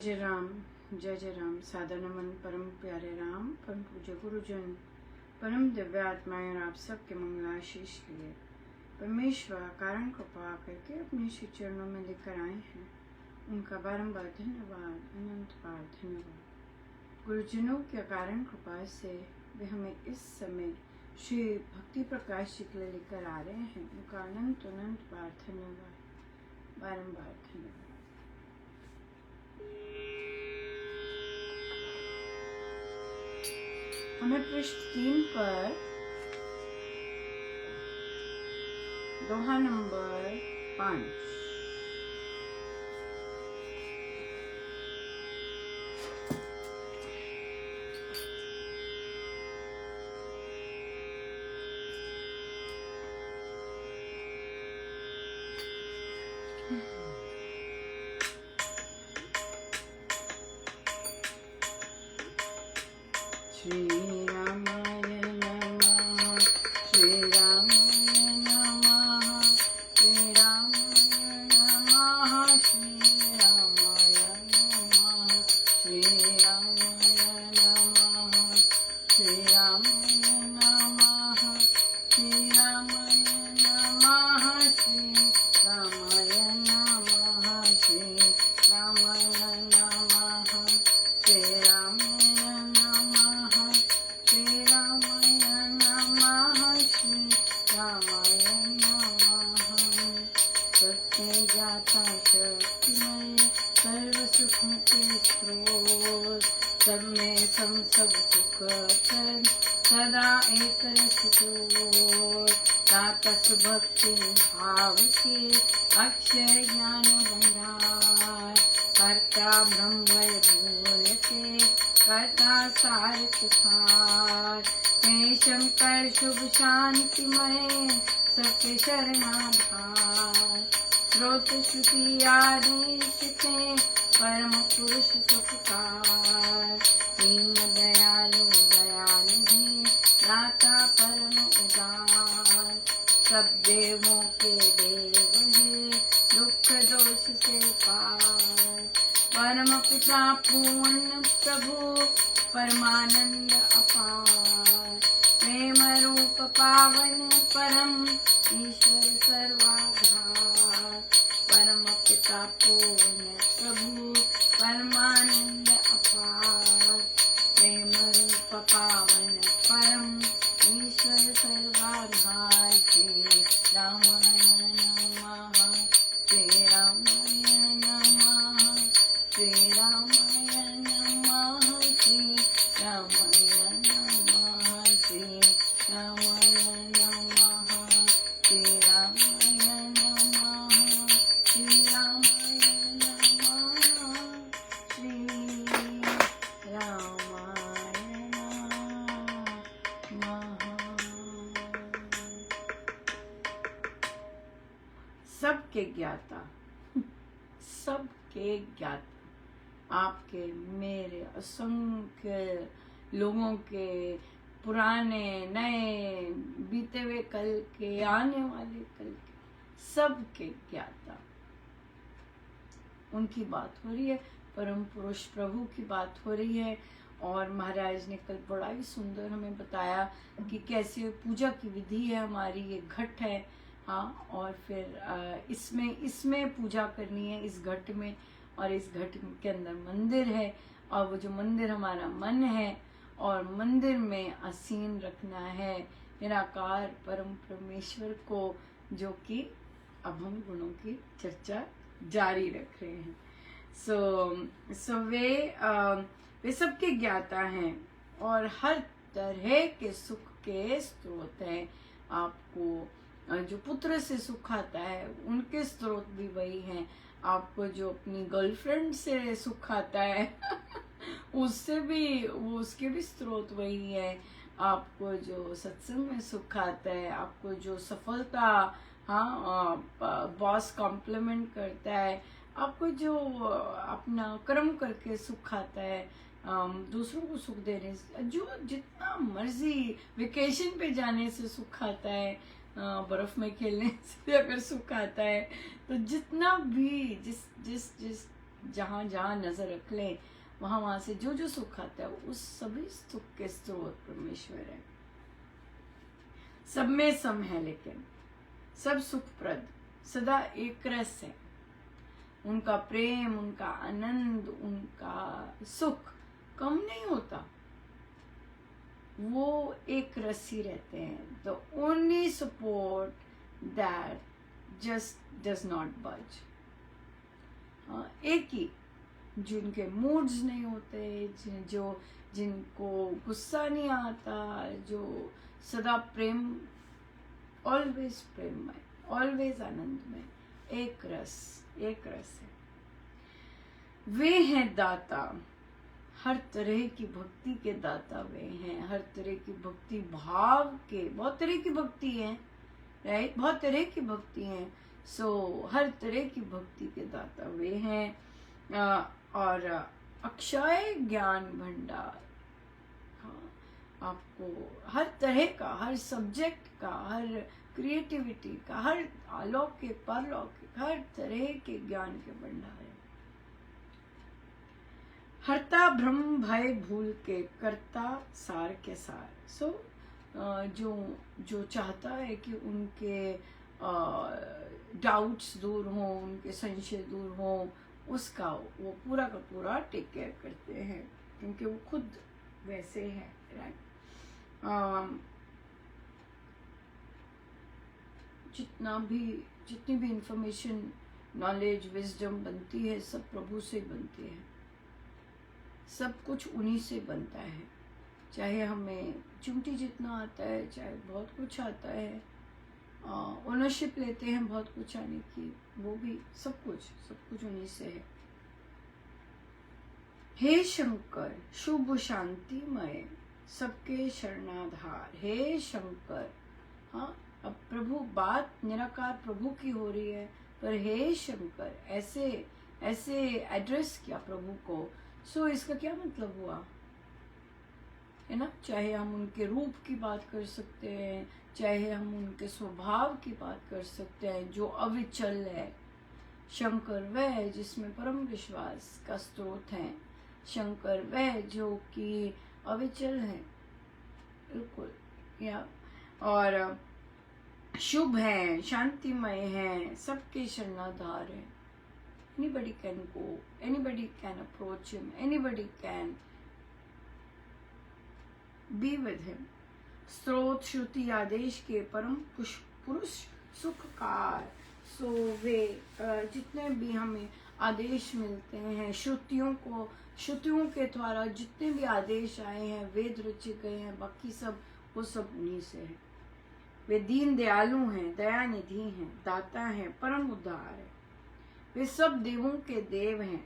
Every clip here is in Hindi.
जय राम। सादर नमन परम प्यारे राम, परम पूज्य गुरुजन, परम दिव्य आत्माएं और आप सबके मंगलाशीष के लिए परमेश्वर कारण को पा करके अपने श्री चरणों में लेकर आए हैं। उनका बारंबार धन्यवाद, अनंत बार धन्यवाद। गुरुजनों के कारण कृपा से वे हमें इस समय श्री भक्ति प्रकाश जी के लिए लेकर आ रहे हैं। उनका अनंत अनंत बार धन्यवाद, बारंबार धन्यवाद। हमें पृष्ठ 3 पर दोहा नंबर 5 श्री रामाय नमः, श्री रामाय नमः, श्री रामाय नमः, श्री रामाय नमः, श्री रामाय नमः, श्री रामाय नमः, श्री रामाय नमः, श्री रामाय नमः, श्री रामाय नमः, श्री रामाय शक्तिमय सर्व सुखों के स्रोत, सब में सम सब सुख कर सदा एक रस ताकस भक्ति भाव के अक्षय ज्ञान भंडार, कर्ता ब्रह्म भूल के कर्ता सारथ सार, हे शंकर शुभ शांतिमय सबके शरणाधार, स्रोत श्रुति आदेश से परम पुरुष सुखकार, दीन दयालु दयालु है दाता परम उदार, सब देवों के देव है दुख दोष से पार, परम पिता पूर्ण प्रभु परमानंद अपार, प्रेम रूप पावन परम ईश्वर सर्वाधार, परम पिता पूर्ण प्रभु परमानंद अपार, प्रेम रूप पावन परम ईश्वर सर्वाधार, श्री रामाय नमः, श्री रामाय नमः, श्री रामाय नमः, श्री रामाय नमः, श्री रामाय नमः, श्री रामाय नमः, श्री रामाय नमः, श्री रामाय नमः। सबके ज्ञाता, सबके ज्ञाता, आपके मेरे असंख्य लोगों के, पुराने नए, बीते हुए कल के, आने वाले कल के, सबके ज्ञाता। उनकी बात हो रही है, परम पुरुष प्रभु की बात हो रही है। और महाराज ने कल बड़ा ही सुंदर हमें बताया कि कैसे पूजा की विधि है हमारी। ये घट है, हाँ, और फिर इसमें पूजा करनी है, इस घट में, और इस घट के अंदर मंदिर है, और वो जो मंदिर हमारा मन है, और मंदिर में आसीन रखना है निराकार परम परमेश्वर को, जो कि अब हम गुणों की चर्चा जारी रख रहे हैं। सो वे सबके ज्ञाता हैं और हर तरह के सुख के स्रोत हैं। आपको जो पुत्र से सुख आता है उनके स्रोत भी वही हैं। आपको जो अपनी गर्लफ्रेंड से सुख आता है उससे भी उसके भी स्रोत वही है। आपको जो सत्संग में सुख आता है, आपको जो सफलता, हाँ, बॉस कॉम्प्लीमेंट करता है, आपको जो अपना कर्म करके सुख आता है, दूसरों को सुख देने से, जो जितना मर्जी वेकेशन पे जाने से सुख आता है, बर्फ में खेलने से अगर सुख आता है, तो जितना भी जिस जिस जिस जहाँ जहाँ नजर रख लें वहाँ वहाँ से जो जो सुख आता है उस सभी सुख के स्रोत परमेश्वर है। सब में सम है लेकिन सब सुखप्रद सदा एक रस है। उनका प्रेम, उनका आनंद, उनका सुख कम नहीं होता, वो एक रस ही रहते हैं। The only support that just does not बज। एक ही, जिनके मूड्स नहीं होते, जिनको गुस्सा नहीं आता, जो सदा प्रेम, ऑलवेज प्रेममय, ऑलवेज आनंदमय, एक रस है। वे हैं दाता, हर तरह की भक्ति के दाता वे हैं, हर तरह की भक्ति भाव के। बहुत तरह की भक्ति है, राइट, बहुत तरह की भक्ति है। सो हर तरह की भक्ति के दाता वे हैं। और अक्षय ज्ञान भंडार, हाँ, आपको हर तरह का, हर सब्जेक्ट का, हर क्रिएटिविटी का, हर अलौकिक परलौकिक हर तरह के ज्ञान के भंडार है। हरता भ्रम भय भूल के करता सार के सार। सो जो चाहता है कि उनके डाउट्स दूर हों, उनके संशय दूर हों, उसका वो पूरा का पूरा टेक केयर करते हैं, क्योंकि वो खुद वैसे हैं, राइट। जितनी भी इंफॉर्मेशन, नॉलेज, विजडम बनती है, सब प्रभु से बनती है, सब कुछ उन्हीं से बनता है। चाहे हमें चिमटी जितना आता है, चाहे बहुत कुछ आता है, ओनरशिप लेते हैं बहुत कुछ आने की, वो भी सब कुछ उन्हीं से है। हे शंकर शुभ शांतिमय सबके शरणाधार, हे शंकर। हाँ, अब प्रभु, बात निराकार प्रभु की हो रही है, पर हे शंकर ऐसे एड्रेस किया प्रभु को। सो इसका क्या मतलब हुआ, है ना। चाहे हम उनके रूप की बात कर सकते हैं, चाहे हम उनके स्वभाव की बात कर सकते हैं, जो अविचल है। शंकर वह जिसमें परम विश्वास का स्रोत है, शंकर वह जो कि अविचल है, बिल्कुल, या और शुभ है, शांतिमय है, सबके शरणाधार है। Anybody can go, anybody can approach him, anybody can be with him. स्रोत श्रुति आदेश के परम पुरुष सुखकार। सो वे जितने भी हमें आदेश मिलते हैं, श्रुतियों के द्वारा जितने भी आदेश आए हैं, वेद रचे गए हैं, बाकी सब वो सब उन्हीं से है। वे दीन दयालु हैं, दयानिधि हैं, दाता हैं, परम उद्धार है। वे सब देवों के देव हैं,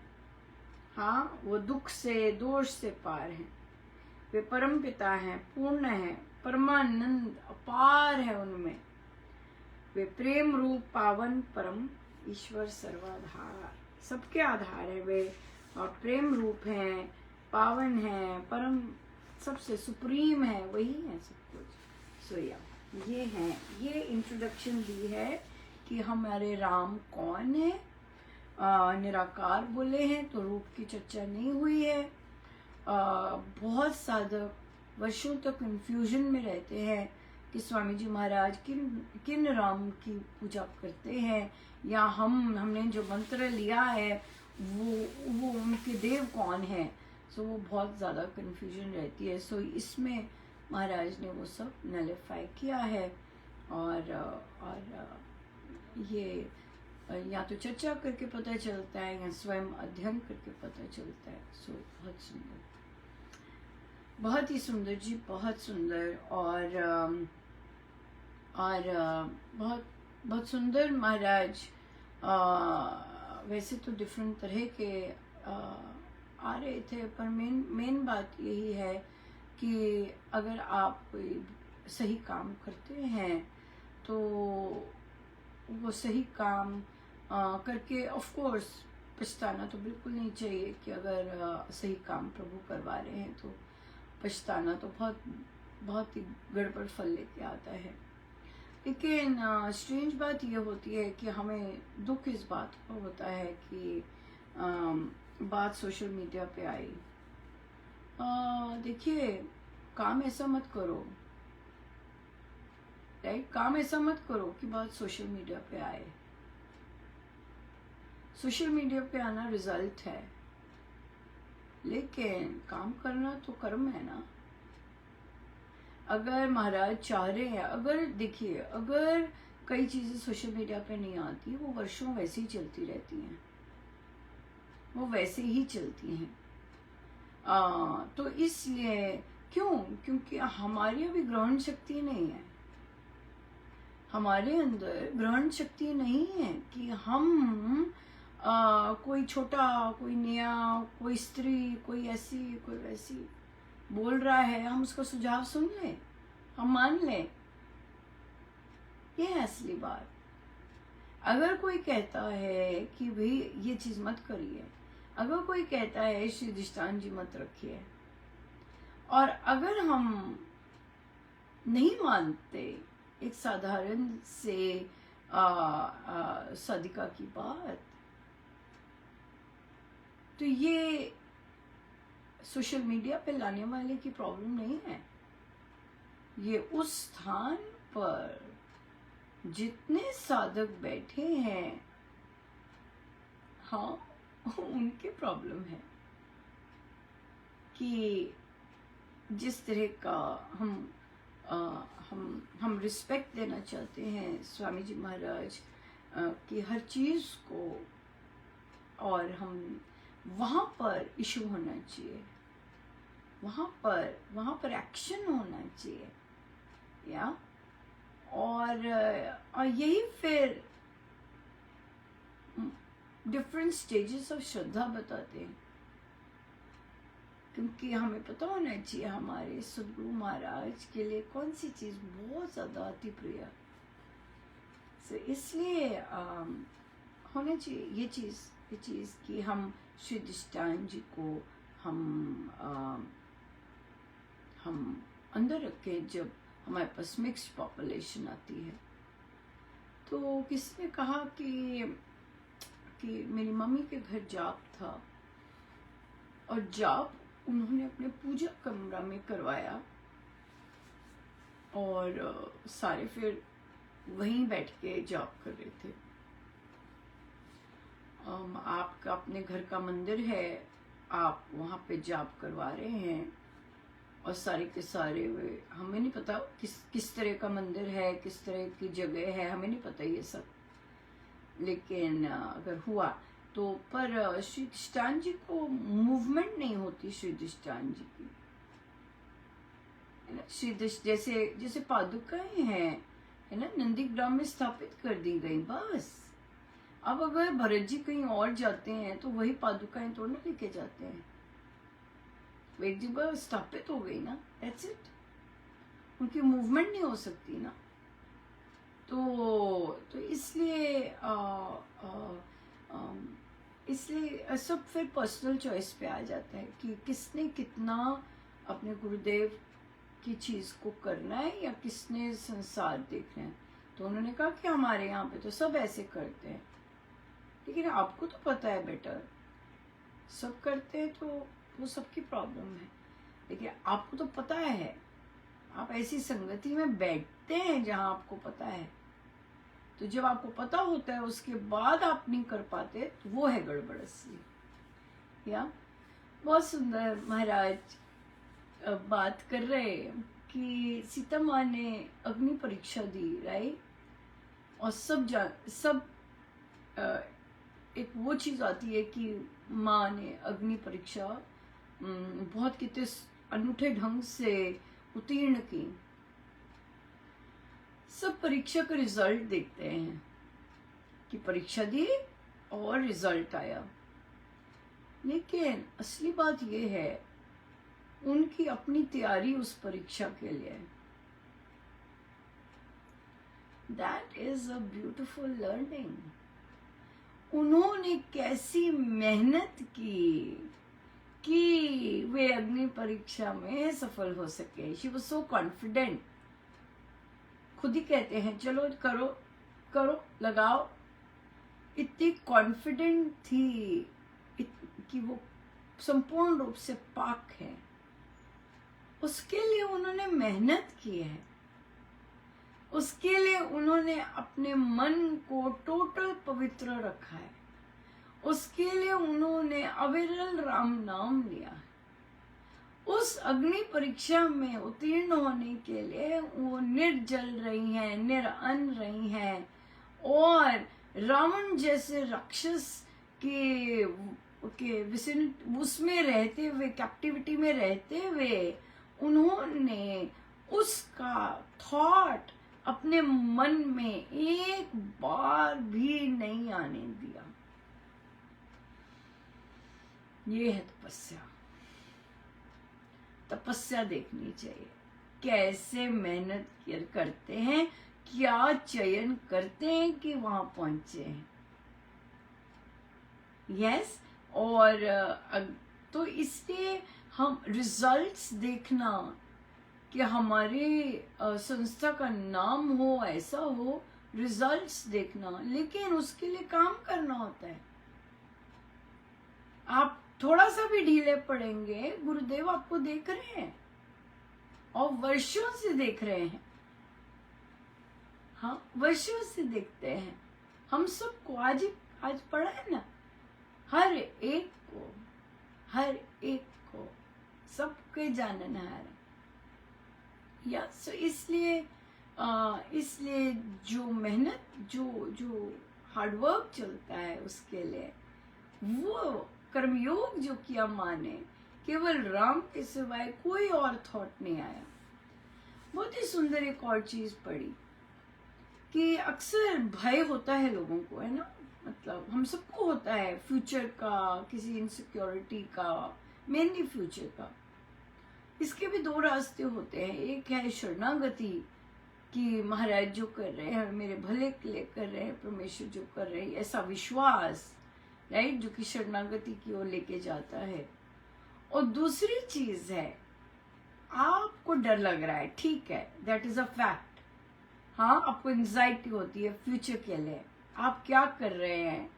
हाँ, वो दुख से दोष से पार हैं। वे परम पिता हैं, पूर्ण हैं, परमानंद अपार है उनमें। वे प्रेम रूप पावन परम ईश्वर सर्वाधार, सबके आधार है वे, और प्रेम रूप हैं, पावन हैं, परम सबसे सुप्रीम है, वही है सब कुछ। सो ये इंट्रोडक्शन दी है कि हमारे राम कौन है। निराकार बोले हैं तो रूप की चर्चा नहीं हुई है। बहुत साधक वर्षों तक कंफ्यूजन में रहते हैं कि स्वामी जी महाराज किन राम की पूजा करते हैं, या हमने जो मंत्र लिया है वो उनके देव कौन है। सो वो बहुत ज़्यादा कंफ्यूजन रहती है। सो इसमें महाराज ने वो सब नलिफाई किया है, और ये या तो चर्चा करके पता चलता है या स्वयं अध्ययन करके पता चलता है। सो बहुत सुंदर, बहुत ही सुंदर जी, बहुत सुंदर। और बहुत सुंदर महाराज। वैसे तो डिफरेंट तरह के आ रहे थे, पर मेन बात यही है कि अगर आप कोई सही काम करते हैं तो वो सही काम करके ऑफ कोर्स पछताना तो बिल्कुल नहीं चाहिए कि अगर सही काम प्रभु करवा रहे हैं तो पछताना तो बहुत ही गड़बड़ फल लेके आता है। लेकिन स्ट्रेंज बात ये होती है कि हमें दुख इस बात का होता है कि बात सोशल मीडिया पे आई। देखिए, काम ऐसा मत करो, राइट? काम ऐसा मत करो कि बात सोशल मीडिया पे आए। सोशल मीडिया पे आना रिजल्ट है, लेकिन काम करना तो कर्म है ना। अगर महाराज चाह रहे हैं, अगर देखिए, अगर कई चीजें सोशल मीडिया पे नहीं आती, वो वर्षों वैसे ही चलती रहती हैं, वो वैसे ही चलती हैं। तो इसलिए क्यों? क्योंकि हमारी अभी ग्रहण शक्ति नहीं है, हमारे अंदर ग्रहण शक्ति नहीं है कि हम कोई छोटा, कोई नया, कोई स्त्री, कोई ऐसी, कोई वैसी बोल रहा है, हम उसका सुझाव सुन लें, हम मान लें। ये है असली बात। अगर कोई कहता है कि भाई ये चीज मत करिए, अगर कोई कहता है श्री अधिष्ठान जी मत रखिए, और अगर हम नहीं मानते एक साधारण से साधिका की बात, तो ये सोशल मीडिया पे लाने वाले की प्रॉब्लम नहीं है। ये उस स्थान पर जितने साधक बैठे हैं, हाँ, उनकी प्रॉब्लम है कि जिस तरह का हम रिस्पेक्ट देना चाहते हैं स्वामी जी महाराज की हर चीज को, और हम वहां पर इशू होना चाहिए, वहां पर एक्शन होना चाहिए, या और यही फिर डिफरेंट स्टेजेस ऑफ श्रद्धा बताते हैं। क्योंकि हमें पता होना चाहिए हमारे सदगुरु महाराज के लिए कौन सी चीज बहुत ज्यादा अति प्रिय, इसलिए होना चाहिए ये चीज कि हम श्री अधिष्ठान जी को हम अंदर रखे। जब हमारे पास मिक्स्ड पॉपुलेशन आती है, तो किसी ने कहा कि मेरी मम्मी के घर जाप था, और जाप उन्होंने अपने पूजा कमरा में करवाया, और सारे फिर वहीं बैठ के जाप कर रहे थे। आपका अपने घर का मंदिर है, आप वहां पे जाप करवा रहे हैं, और सारे के सारे हमें नहीं पता किस तरह का मंदिर है, किस तरह की जगह है, हमें नहीं पता ये सब, लेकिन अगर हुआ तो पर श्री अधिष्ठान जी को मूवमेंट नहीं होती। श्री अधिष्ठान जी की जैसे पादुकाएं हैं, है ना, नंदीग्राम में स्थापित कर दी गई, बस। अब अगर भरत जी कहीं और जाते हैं तो वही पादुकाएं थोड़ा ना लेके जाते हैं, वो एक जगह स्थापित हो गई ना, दैट्स इट। उनकी मूवमेंट नहीं हो सकती ना, तो इसलिए सब फिर पर्सनल चॉइस पे आ जाता है कि किसने कितना अपने गुरुदेव की चीज को करना है, या किसने संसार देखना है। तो उन्होंने कहा कि हमारे यहाँ पे तो सब ऐसे करते हैं, लेकिन आपको तो पता है बेटर, सब करते हैं तो वो सबकी प्रॉब्लम है, लेकिन आपको तो पता है, आप ऐसी संगति में बैठते हैं जहां आपको पता है। तो जब आपको पता होता है उसके बाद आप नहीं कर पाते, तो वो है गड़बड़ असली। या बहुत सुंदर महाराज बात कर रहे हैं कि सीता माँ ने अग्नि परीक्षा दी, राइट, और सब एक वो चीज आती है कि माँ ने अग्नि परीक्षा बहुत कितने अनूठे ढंग से उत्तीर्ण की। सब परीक्षा का रिजल्ट देखते हैं कि परीक्षा दी और रिजल्ट आया, लेकिन असली बात यह है उनकी अपनी तैयारी उस परीक्षा के लिए। That is a beautiful learning. उन्होंने कैसी मेहनत की कि वे अग्नि परीक्षा में सफल हो सके। She was so confident. खुद ही कहते हैं चलो करो लगाओ, इतनी कॉन्फिडेंट थी कि वो संपूर्ण रूप से पाक है, उसके लिए उन्होंने मेहनत की है। उसके लिए उन्होंने अपने मन को टोटल पवित्र रखा है। उसके लिए उन्होंने अविरल राम नाम लिया है। उस अग्नि परीक्षा में उत्तीर्ण होने के लिए वो निर्जल रही हैं, निरअन्न रही हैं, और रावण जैसे राक्षस के उसमें रहते हुए, कैप्टिविटी में रहते हुए, उन्होंने उसका थॉट अपने मन में एक बार भी नहीं आने दिया। ये है तपस्या। तपस्या देखनी चाहिए, कैसे मेहनत करते हैं, क्या चयन करते हैं कि वहां पहुंचे हैं। यस, और तो इसलिए हम रिजल्ट्स देखना कि हमारे संस्था का नाम हो, ऐसा हो, रिजल्ट्स देखना, लेकिन उसके लिए काम करना होता है। आप थोड़ा सा भी ढीले पड़ेंगे, गुरुदेव आपको देख रहे हैं और वर्षों से देख रहे हैं। हाँ, वर्षों से देखते हैं। हम सबको आज पढ़ा है ना, हर एक को सबके जाननहार है। या सो इसलिए जो मेहनत, जो हार्डवर्क चलता है, उसके लिए वो कर्मयोग जो किया माने, केवल राम के सिवाय कोई और थॉट नहीं आया। बहुत ही सुंदर एक और चीज पढ़ी कि अक्सर भय होता है लोगों को, है ना, मतलब हम सबको होता है, फ्यूचर का, किसी इनसिक्योरिटी का, मेनली फ्यूचर का। इसके भी दो रास्ते होते हैं। एक है शरणागति, कि महाराज जो कर रहे हैं मेरे भले के लिए कर रहे हैं, परमेश्वर जो कर रहे हैं, ऐसा विश्वास, राइट, जो कि शरणागति की ओर लेके जाता है। और दूसरी चीज है, आपको डर लग रहा है, ठीक है, दैट इज अ फैक्ट। हाँ, आपको एंजाइटी होती है फ्यूचर के लिए। आप क्या कर रहे हैं,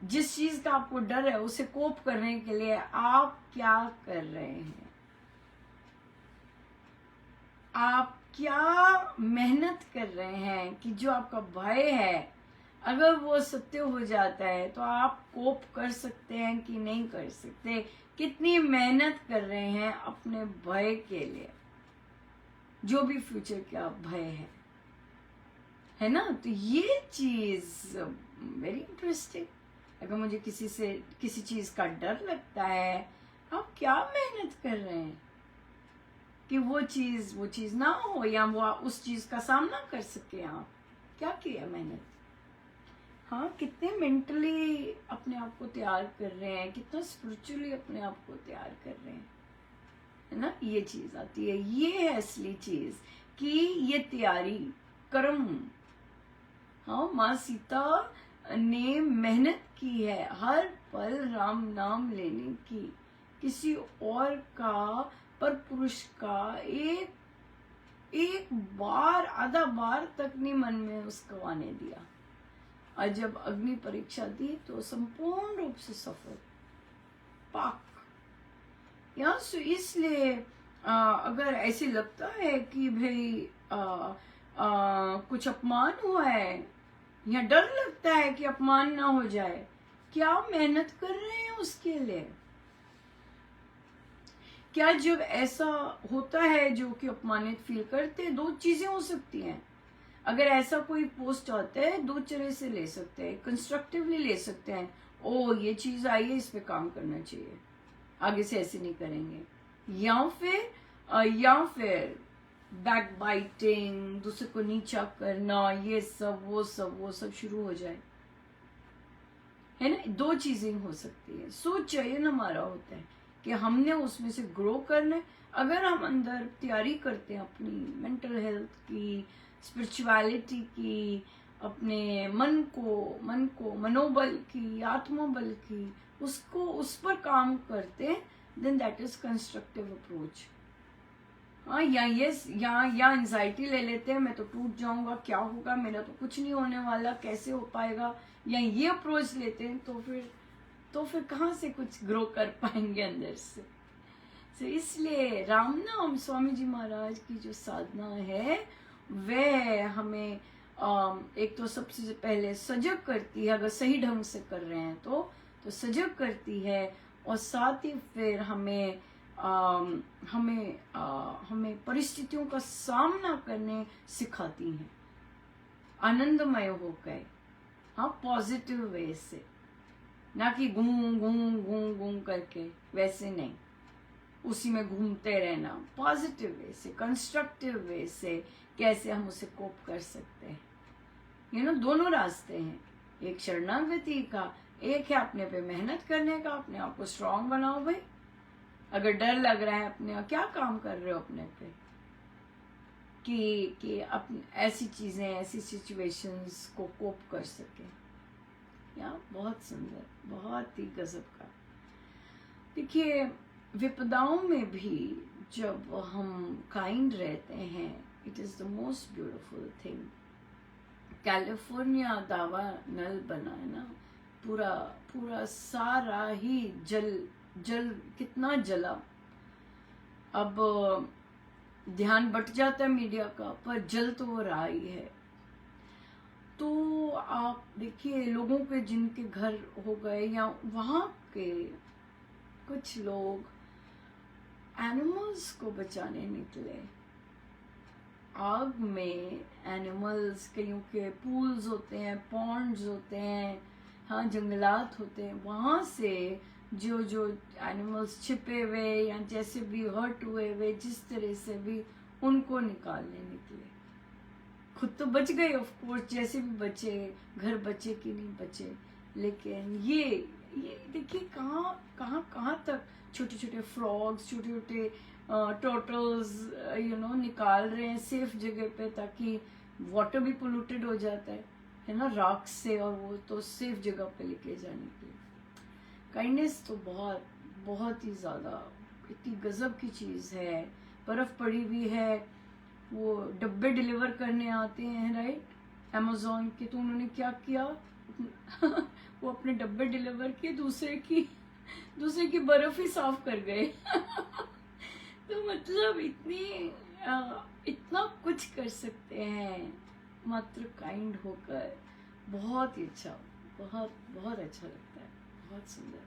जिस चीज का आपको डर है उसे कोप करने के लिए आप क्या कर रहे हैं, आप क्या मेहनत कर रहे हैं कि जो आपका भय है, अगर वो सत्य हो जाता है तो आप कोप कर सकते हैं कि नहीं कर सकते। कितनी मेहनत कर रहे हैं अपने भय के लिए, जो भी फ्यूचर का भय है ना। तो ये चीज वेरी इंटरेस्टिंग। अगर मुझे किसी चीज का डर लगता है, आप क्या मेहनत कर रहे हैं कि वो चीज ना हो, या वो उस चीज का सामना कर सके। आप क्या किया मेहनत। हाँ, कितने मेंटली अपने आप को तैयार कर रहे हैं, कितना स्पिरिचुअली अपने आप को तैयार कर रहे हैं, है ना। ये चीज आती है, ये है असली चीज कि ये तैयारी, कर्म। हाँ, माँ सीता ने मेहनत की है हर पल राम नाम लेने की, किसी और का, पर पुरुष का एक बार, आधा बार तक नहीं मन में उसको आने दिया। और जब अग्नि परीक्षा दी तो संपूर्ण रूप से सफल, पाक। या सो इसलिए अगर ऐसे लगता है कि भाई कुछ अपमान हुआ है, या डर लगता है कि अपमान ना हो जाए, क्या मेहनत कर रहे हैं उसके लिए। क्या जब ऐसा होता है जो कि अपमानित फील करते हैं, दो चीजें हो सकती हैं। अगर ऐसा कोई पोस्ट आता है, दो तरह से ले सकते हैं, कंस्ट्रक्टिवली ले सकते हैं, ओ ये चीज आई है, इस पे काम करना चाहिए, आगे से ऐसे नहीं करेंगे। या फिर बैक बाइटिंग, दूसरे को नीचा करना, ये सब वो सब शुरू हो जाए, है ना। दो चीजें हो सकती है। सो चयन हमारा होता है कि हमने उसमें से ग्रो करना है। अगर हम अंदर तैयारी करते हैं अपनी मेंटल हेल्थ की, स्पिरिचुअलिटी की, अपने मन को मनोबल की, आत्मबल की, उसको उस पर काम करते हैं, then that is constructive approach. हाँ, या एंजाइटी ले लेते हैं, मैं तो टूट जाऊंगा, क्या होगा, मेरा तो कुछ नहीं होने वाला, कैसे हो पाएगा, या ये अप्रोच लेते हैं, तो फिर तो फिर कहाँ से कुछ ग्रो कर पाएंगे अंदर से। तो इसलिए राम नाम, स्वामी जी महाराज की जो साधना है वह हमें एक तो सबसे पहले सजग करती है, अगर सही ढंग से कर रहे हैं तो सजग करती है, और साथ ही फिर हमें परिस्थितियों का सामना करने सिखाती हैं, आनंदमय होकर, हाँ, पॉजिटिव वे से, ना कि घूम घूम घूम घूम करके, वैसे नहीं, उसी में घूमते रहना, पॉजिटिव वे से, कंस्ट्रक्टिव वे से कैसे हम उसे कोप कर सकते हैं। दोनों रास्ते हैं, एक शरणागति का, एक है अपने पे मेहनत करने का, अपने आप को स्ट्रांग बनाओ भाई। अगर डर लग रहा है अपने, क्या काम कर रहे हो अपने पे कि अपने ऐसी चीजें, ऐसी सिचुएशंस को कोप कर सके। या बहुत सुंदर, बहुत ही गजब का। देखिए, विपदाओं में भी जब हम काइंड रहते हैं, it is the most beautiful thing. California दावा नल बना है ना, पूरा सारा ही जल कितना जला। अब ध्यान बट जाता है मीडिया का, पर जल तो वो रहा ही है। तो आप देखिए, लोगों के जिनके घर हो गए, या वहां के कुछ लोग एनिमल्स को बचाने निकले। आग में एनिमल्स, कईयों के पूल्स होते हैं, पॉन्ड्स होते हैं, हाँ, जंगलात होते हैं, वहां से जो एनिमल्स छिपे हुए या जैसे भी हर्ट हुए हुए, जिस तरह से भी, उनको निकालने निकले। खुद तो बच गए ऑफ कोर्स, जैसे भी बचे, घर बचे कि नहीं बचे, लेकिन ये देखिए कहाँ तक छोटे छोटे फ्रॉग्स, छोटे छोटे टर्टल्स निकाल रहे हैं सेफ जगह पे, ताकि वाटर भी पोल्यूटेड हो जाता है ना, राख से, और वो तो सेफ जगह पे लेके जाने के लिए। काइंडनेस तो बहुत बहुत ही ज्यादा, इतनी गजब की चीज है। बर्फ पड़ी हुई है, वो डब्बे डिलीवर करने आते हैं, राइट, अमेज़न के, तो उन्होंने क्या किया वो अपने डब्बे डिलीवर किए, दूसरे की बर्फ ही साफ कर गए तो मतलब इतना कुछ कर सकते हैं मात्र काइंड होकर। बहुत ही अच्छा, बहुत बहुत अच्छा लगता है, बहुत सुंदर।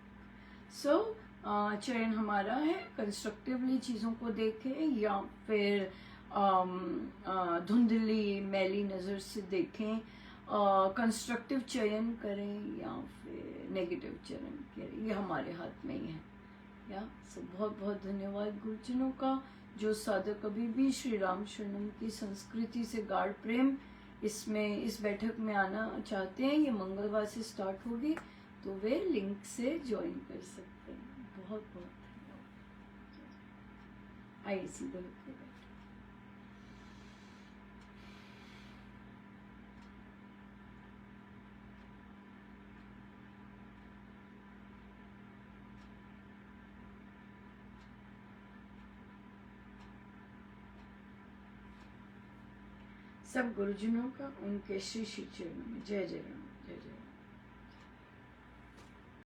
चयन हमारा है, कंस्ट्रक्टिवली चीज़ों को देखें, या फिर धुंधली मैली नज़र से देखें, कंस्ट्रक्टिव चयन करें या फिर नेगेटिव चयन करें, ये हमारे हाथ में ही है। या बहुत बहुत धन्यवाद गुरुजनों का, जो साधक अभी भी श्री राम शरणम की संस्कृति से गाढ़ प्रेम इस बैठक में आना चाहते हैं। ये मंगलवार से स्टार्ट होगी, तो वे लिंक से ज्वाइन कर सकते हैं। बहुत बहुत धन्यवाद। आइए सीधे होकर बैठे। सब गुरुजनों का उनके श्री श्री चरणों में जय जय राम, जय जय।